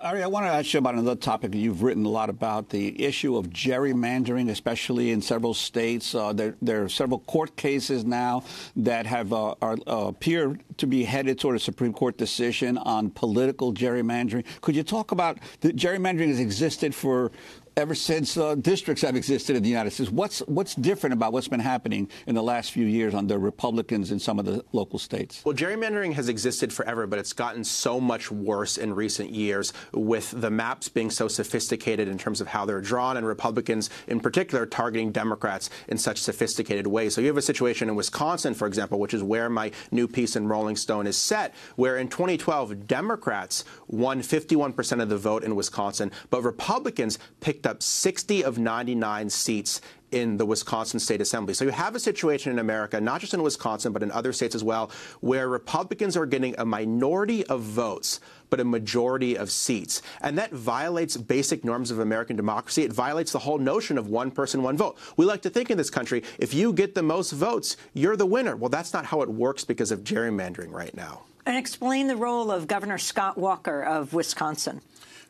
Ari, I want to ask you about another topic you've written a lot about, the issue of gerrymandering, especially in several states. There are several court cases now that have appear to be headed toward a Supreme Court decision on political gerrymandering. Could you talk about the gerrymandering has existed ever since districts have existed in the United States? What's different about what's been happening in the last few years under Republicans in some of the local states? Well, gerrymandering has existed forever, but it's gotten so much worse in recent years with the maps being so sophisticated in terms of how they're drawn, and Republicans in particular targeting Democrats in such sophisticated ways. So you have a situation in Wisconsin, for example, which is where my new piece in Rolling Stone is set, where in 2012 Democrats won 51% of the vote in Wisconsin, but Republicans picked up 60 of 99 seats in the Wisconsin State Assembly. So you have a situation in America, not just in Wisconsin, but in other states as well, where Republicans are getting a minority of votes, but a majority of seats. And that violates basic norms of American democracy. It violates the whole notion of one person, one vote. We like to think in this country, if you get the most votes, you're the winner. Well, that's not how it works because of gerrymandering right now. And explain the role of Governor Scott Walker of Wisconsin.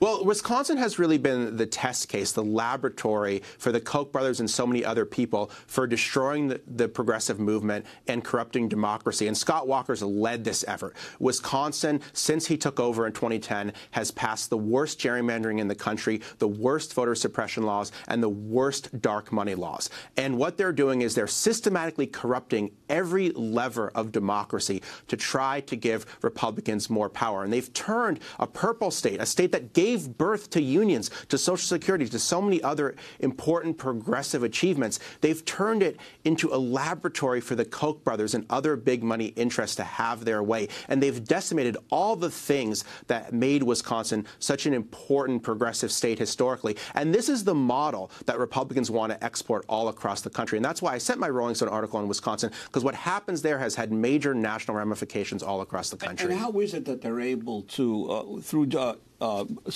Well, Wisconsin has really been the test case, the laboratory for the Koch brothers and so many other people for destroying the progressive movement and corrupting democracy. And Scott Walker's led this effort. Wisconsin, since he took over in 2010, has passed the worst gerrymandering in the country, the worst voter suppression laws, and the worst dark money laws. And what they're doing is they're systematically corrupting every lever of democracy to try to give Republicans more power. And they've turned a purple state, a state that gave birth to unions, to Social Security, to so many other important progressive achievements. They've turned it into a laboratory for the Koch brothers and other big money interests to have their way. And they've decimated all the things that made Wisconsin such an important progressive state historically. And this is the model that Republicans want to export all across the country. And that's why I sent my Rolling Stone article on Wisconsin, because what happens there has had major national ramifications all across the country. And how is it that they're able to, through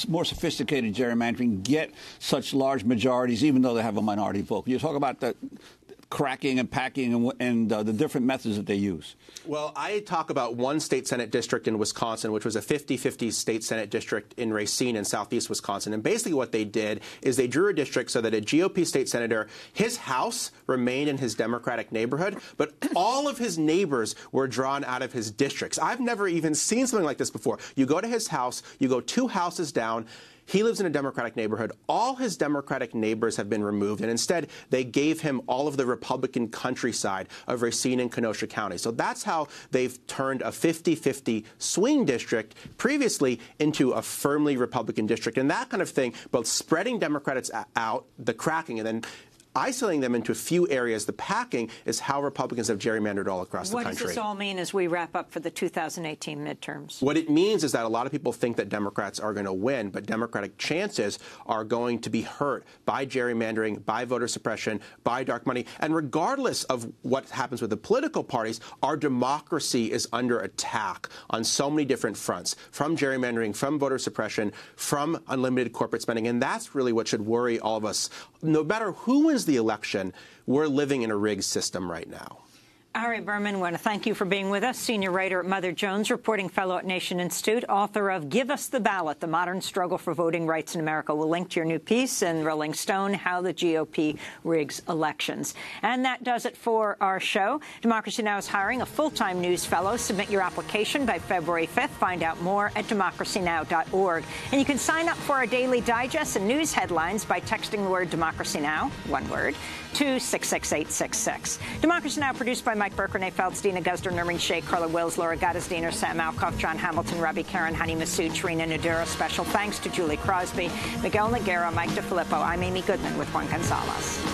more sophisticated gerrymandering, get such large majorities, even though they have a minority vote? You talk about the cracking and packing and the different methods that they use. Well, I talk about one state Senate district in Wisconsin, which was a 50-50 state Senate district in Racine in southeast Wisconsin. And basically what they did is they drew a district so that a GOP state senator, his house remained in his Democratic neighborhood, but all of his neighbors were drawn out of his districts. I've never even seen something like this before. You go to his house, you go 2 houses down. He lives in a Democratic neighborhood. All his Democratic neighbors have been removed, and instead they gave him all of the Republican countryside of Racine and Kenosha County. So that's how they've turned a 50-50 swing district previously into a firmly Republican district. And that kind of thing, both spreading Democrats out, the cracking, and then isolating them into a few areas. The packing is how Republicans have gerrymandered all across the country. What does this all mean as we wrap up for the 2018 midterms? What it means is that a lot of people think that Democrats are going to win, but Democratic chances are going to be hurt by gerrymandering, by voter suppression, by dark money. And regardless of what happens with the political parties, our democracy is under attack on so many different fronts, from gerrymandering, from voter suppression, from unlimited corporate spending. And that's really what should worry all of us. No matter who wins the election, we're living in a rigged system right now. Ari Berman, I want to thank you for being with us, senior writer at Mother Jones, reporting fellow at Nation Institute, author of Give Us the Ballot, The Modern Struggle for Voting Rights in America. We'll link to your new piece in Rolling Stone, How the GOP Rigs Elections. And that does it for our show. Democracy Now! Is hiring a full-time news fellow. Submit your application by February 5th. Find out more at democracynow.org. And you can sign up for our daily digest and news headlines by texting the word Democracy Now!, one word, to 66866. Democracy Now! Produced by Mike Burke, Renee Feltz, Dina Guzder, Nermeen Sheikh, Carla Wills, Laura Gaddis-Diener, Sam Alcoff, John Hamilton, Robbie Karen, Hani Massoud, Tarina Nadura. Special thanks to Julie Crosby, Miguel Noguera, Mike DeFilippo. I'm Amy Goodman with Juan Gonzalez.